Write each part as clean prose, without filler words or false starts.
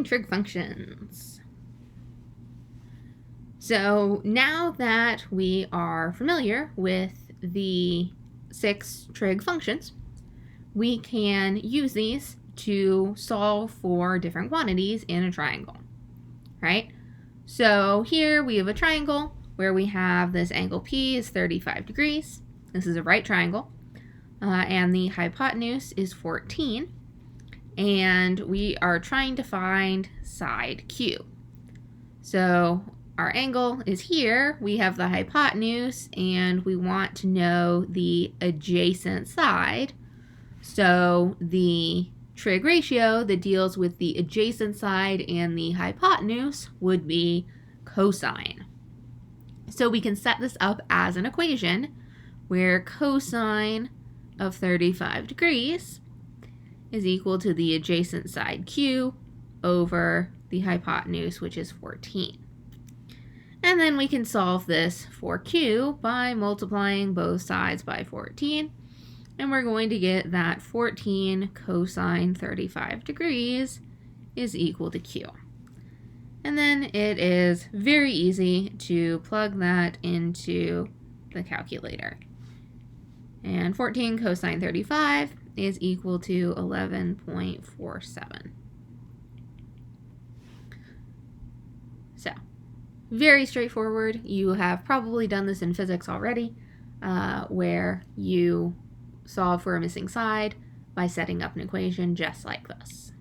Covering trig functions. So now that we are familiar with the 6 trig functions, we can use these to solve for different quantities in a triangle, right? So here we have a triangle where we have this angle P is 35 degrees. This is a right triangle, and the hypotenuse is 14, and we are trying to find side Q. So our angle is here, we have the hypotenuse, and we want to know the adjacent side. So the trig ratio that deals with the adjacent side and the hypotenuse would be cosine. So we can set this up as an equation where cosine of 35 degrees is equal to the adjacent side Q over the hypotenuse, which is 14. And then we can solve this for Q by multiplying both sides by 14. And we're going to get that 14 cosine 35 degrees is equal to Q. And then it is very easy to plug that into the calculator. And 14 cosine 35 is equal to 11.47. So, very straightforward. You have probably done this in physics already, where you solve for a missing side by setting up an equation just like this.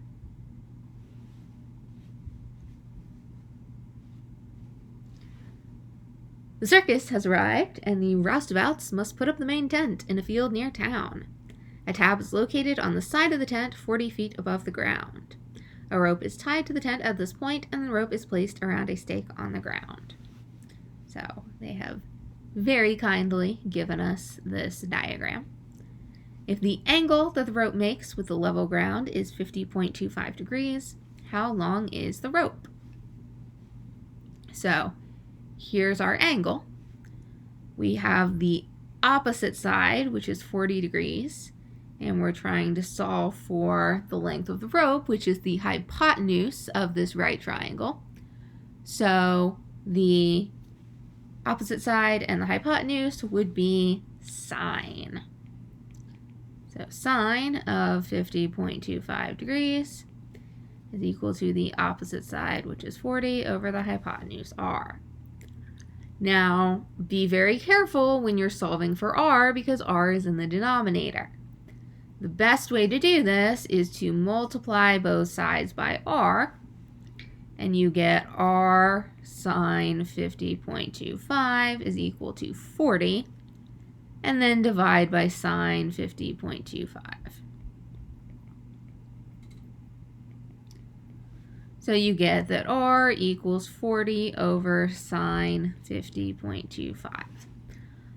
The circus has arrived, and the roustabouts must put up the main tent in a field near town. A tab is located on the side of the tent 40 feet above the ground. A rope is tied to the tent at this point, and the rope is placed around a stake on the ground. So they have very kindly given us this diagram. If the angle that the rope makes with the level ground is 50.25 degrees, how long is the rope? So here's our angle. We have the opposite side, which is 40 degrees, and we're trying to solve for the length of the rope, which is the hypotenuse of this right triangle. So the opposite side and the hypotenuse would be sine. So sine of 50.25 degrees is equal to the opposite side, which is 40, over the hypotenuse, r. Now, be very careful when you're solving for r, because r is in the denominator. The best way to do this is to multiply both sides by r, and you get r sine 50.25 is equal to 40, and then divide by sine 50.25. So you get that r equals 40 over sine 50.25.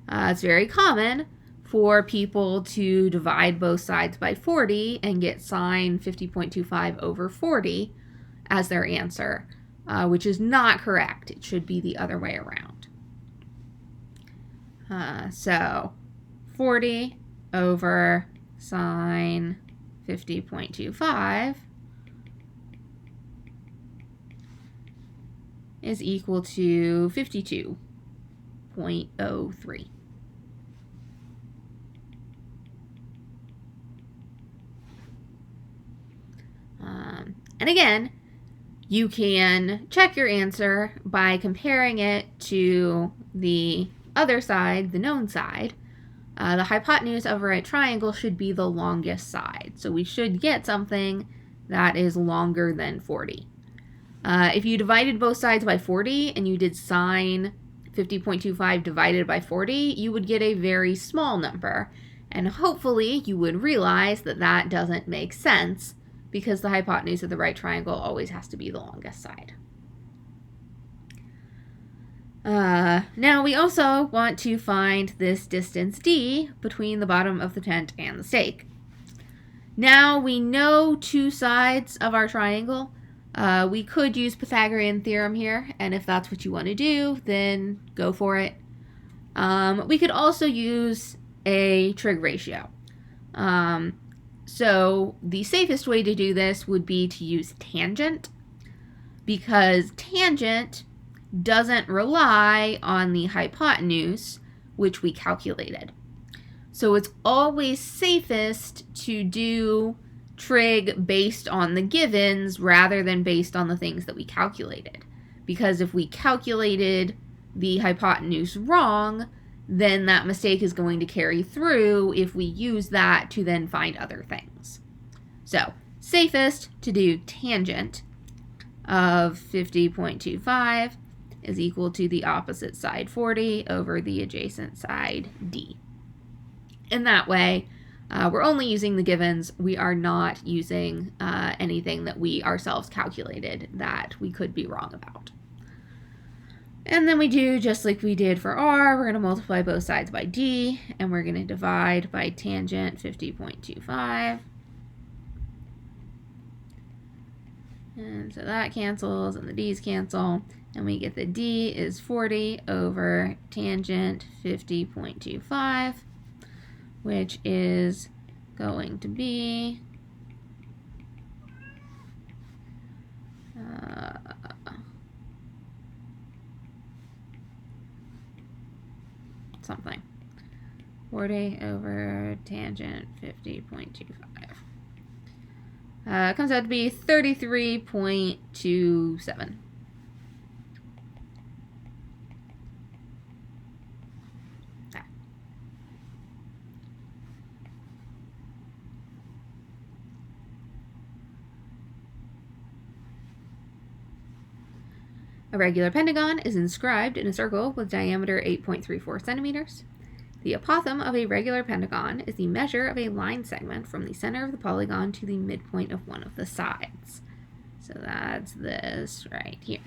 It's very common for people to divide both sides by 40 and get sine 50.25 over 40 as their answer, which is not correct. It should be the other way around. So 40 over sine 50.25 is equal to 52.03. And again, you can check your answer by comparing it to the other side, the known side. The hypotenuse of a right triangle should be the longest side. So we should get something that is longer than 40. If you divided both sides by 40 and you did sine 50.25 divided by 40, you would get a very small number. And hopefully you would realize that that doesn't make sense, because the hypotenuse of the right triangle always has to be the longest side. Now we also want to find this distance d between the bottom of the tent and the stake. Now we know two sides of our triangle. We could use Pythagorean theorem here, and if that's what you want to do, then go for it. We could also use a trig ratio. So the safest way to do this would be to use tangent. because tangent doesn't rely on the hypotenuse, which we calculated. So it's always safest to do trig based on the givens rather than based on the things that we calculated. Because if we calculated the hypotenuse wrong, then that mistake is going to carry through if we use that to then find other things. So, safest to do tangent of 50.25 is equal to the opposite side 40 over the adjacent side d. In that way, we're only using the givens. We are not using anything that we ourselves calculated that we could be wrong about. And then we do just like we did for r, we're going to multiply both sides by d, and we're going to divide by tangent 50.25. And so that cancels, and the d's cancel, and we get the d is 40 over tangent 50.25, which is going to be something. 40 over tangent 50.25. It comes out to be 33.27. A regular pentagon is inscribed in a circle with diameter 8.34 centimeters. The apothem of a regular pentagon is the measure of a line segment from the center of the polygon to the midpoint of one of the sides. So that's this right here.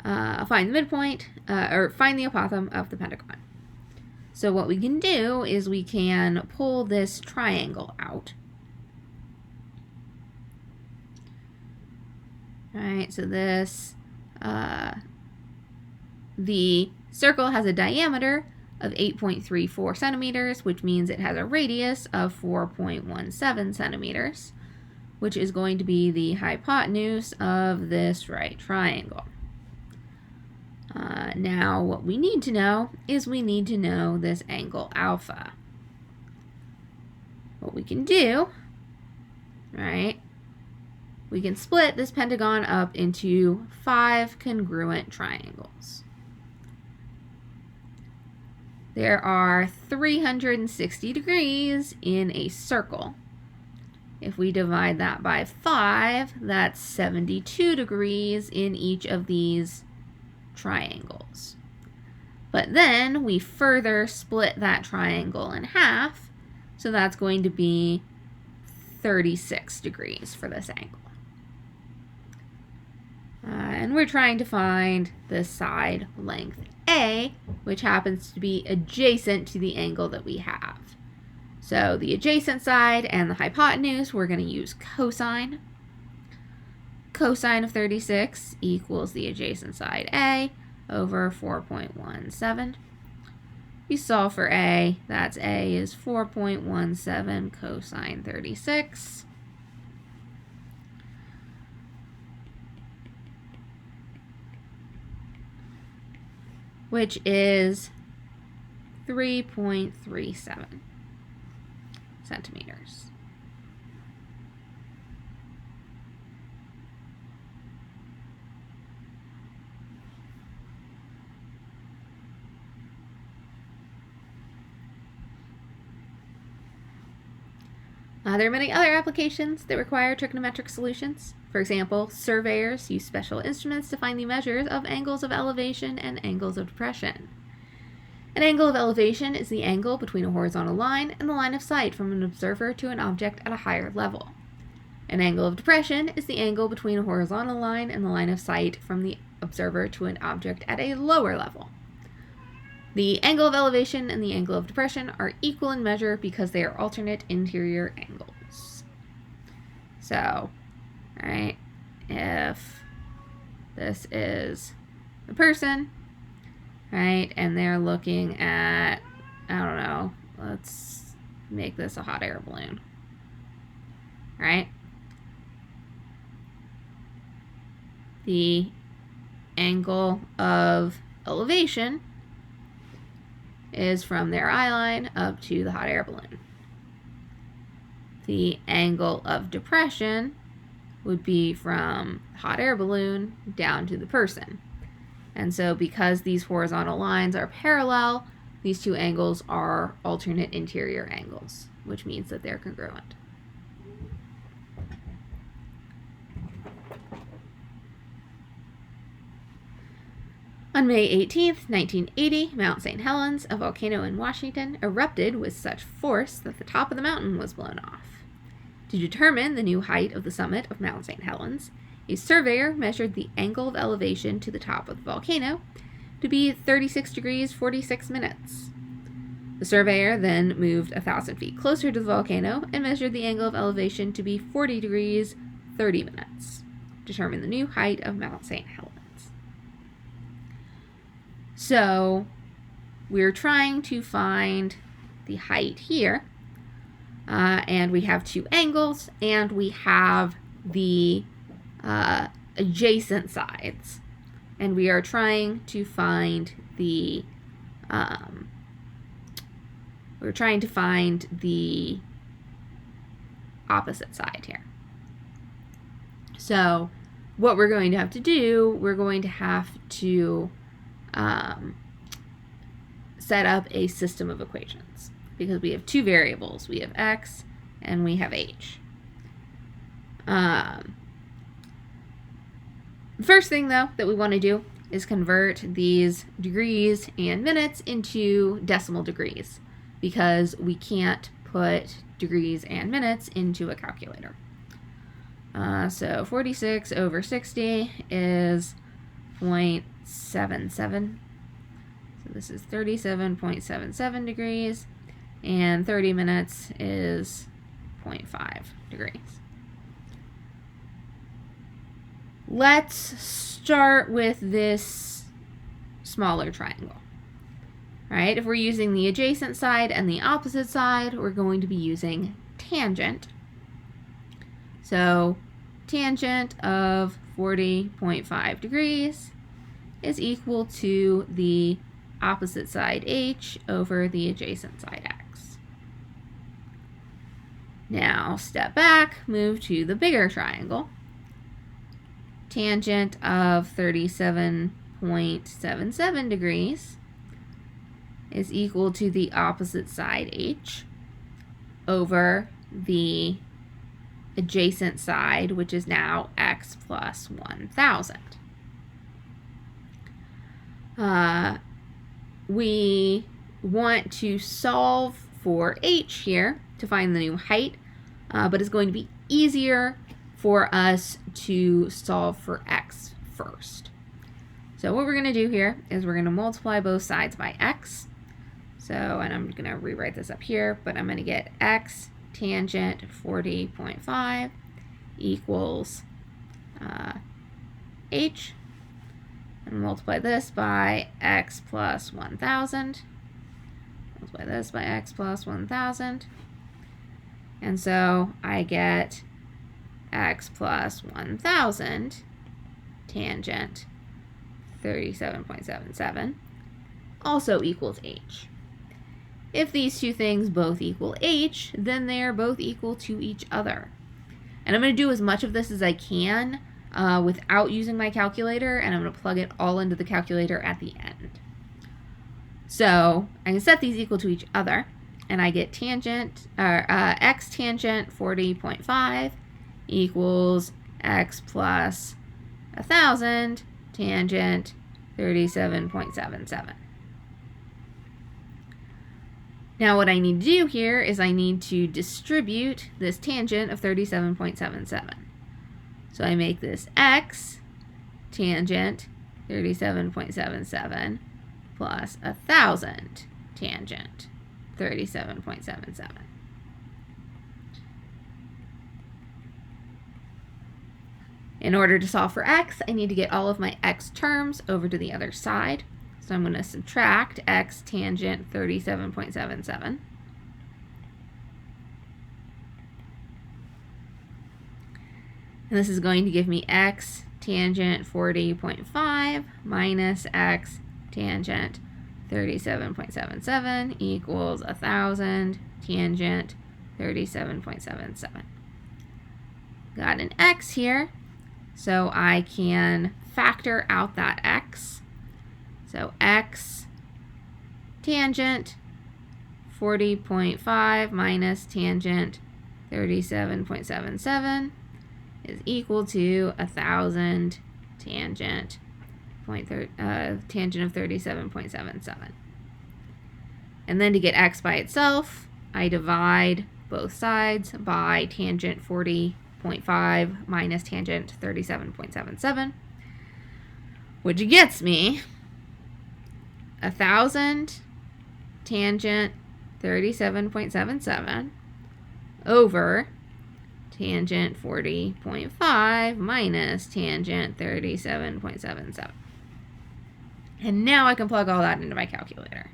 Find the midpoint, or find the apothem of the pentagon. So what we can do is we can pull this triangle out. Alright, so this, the circle has a diameter of 8.34 centimeters, which means it has a radius of 4.17 centimeters, which is going to be the hypotenuse of this right triangle. Now, what we need to know is we need to know this angle alpha. What we can do, right, we can split this pentagon up into 5 congruent triangles. There are 360 degrees in a circle. If we divide that by 5, that's 72 degrees in each of these triangles. But then we further split that triangle in half, so that's going to be 36 degrees for this angle. And we're trying to find the side length A, which happens to be adjacent to the angle that we have. So the adjacent side and the hypotenuse, we're going to use cosine. Cosine of 36 equals the adjacent side A over 4.17. You solve for A, that's A is 4.17 cosine 36. Which is 3.37 centimeters. There are many other applications that require trigonometric solutions. For example, surveyors use special instruments to find the measures of angles of elevation and angles of depression. An angle of elevation is the angle between a horizontal line and the line of sight from an observer to an object at a higher level. An angle of depression is the angle between a horizontal line and the line of sight from the observer to an object at a lower level. The angle of elevation and the angle of depression are equal in measure because they are alternate interior angles. So, right, if this is the person, right, and they're looking at, I don't know, let's make this a hot air balloon, right? the angle of elevation is from their eye line up to the hot air balloon. The angle of depression would be from hot air balloon down to the person. And so because these horizontal lines are parallel, these two angles are alternate interior angles, which means that they're congruent. On May 18th, 1980, Mount St. Helens, a volcano in Washington, erupted with such force that the top of the mountain was blown off. To determine the new height of the summit of Mount St. Helens, a surveyor measured the angle of elevation to the top of the volcano to be 36 degrees 46 minutes. The surveyor then moved 1,000 feet closer to the volcano and measured the angle of elevation to be 40 degrees 30 minutes. Determine the new height of Mount St. Helens. So we're trying to find the height here, and we have two angles, and we have the adjacent sides, and we are trying to find the opposite side here. So what we're going to have to do, we're going to have to set up a system of equations, because we have two variables. We have x and we have h. The first thing, though, that we want to do is convert these degrees and minutes into decimal degrees, because we can't put degrees and minutes into a calculator. So 46 over 60 is 0.77. So this is 37.77 degrees, and 30 minutes is 0.5 degrees. Let's start with this smaller triangle. All right, if we're using the adjacent side and the opposite side, we're going to be using tangent. So tangent of 40.5 degrees is equal to the opposite side h over the adjacent side x. Now step back, move to the bigger triangle. Tangent of 37.77 degrees is equal to the opposite side h over the adjacent side, which is now x plus 1,000. We want to solve for h here to find the new height, but it's going to be easier for us to solve for x first. So what we're going to do here is we're going to multiply both sides by x. So, and I'm going to rewrite this up here, but I'm going to get x tangent 40.5 equals h, and multiply this by x plus 1,000. Multiply this by x plus 1,000. And so I get x plus 1,000 tangent 37.77 also equals h. If these two things both equal h, then they are both equal to each other. And I'm going to do as much of this as I can without using my calculator, and I'm going to plug it all into the calculator at the end. So I can set these equal to each other, and I get tangent, x tangent 40.5 equals x plus 1,000 tangent 37.77. Now what I need to do here is I need to distribute this tangent of 37.77. So I make this x tangent 37.77 plus 1,000 tangent 37.77. In order to solve for x, I need to get all of my x terms over to the other side. So I'm going to subtract x tangent 37.77. And this is going to give me x tangent 40.5 minus x tangent 37.77 equals 1,000 tangent 37.77. Got an x here, so I can factor out that x. So x tangent 40.5 minus tangent 37.77 is equal to 1,000 tangent tangent of 37.77. And then to get x by itself, I divide both sides by tangent 40.5 minus tangent 37.77, which gets me 1,000 tangent 37.77 over tangent 40.5 minus tangent 37.77. And now I can plug all that into my calculator.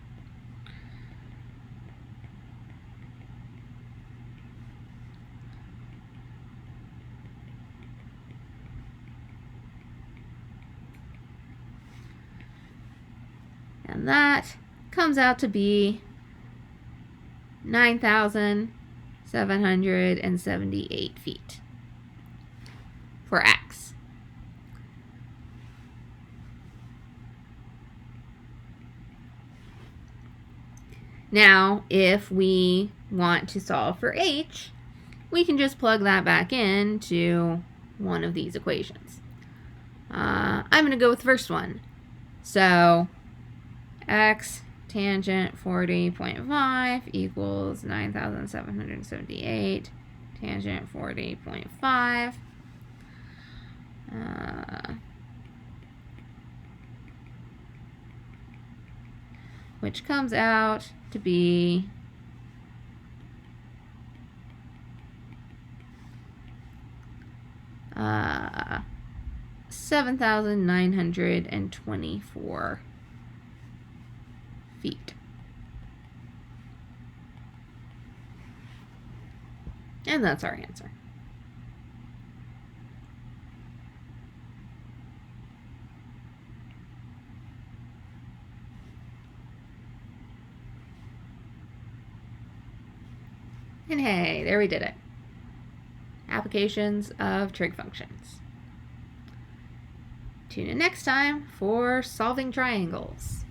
And that comes out to be 9,778 feet for x. Now, if we want to solve for h, we can just plug that back into one of these equations. I'm going to go with the first one. So x tangent 40.5 equals 9,778 tangent 40.5. Which comes out to be 7,924 feet. And that's our answer. And hey, there we did it. Applications of trig functions. Tune in next time for solving triangles.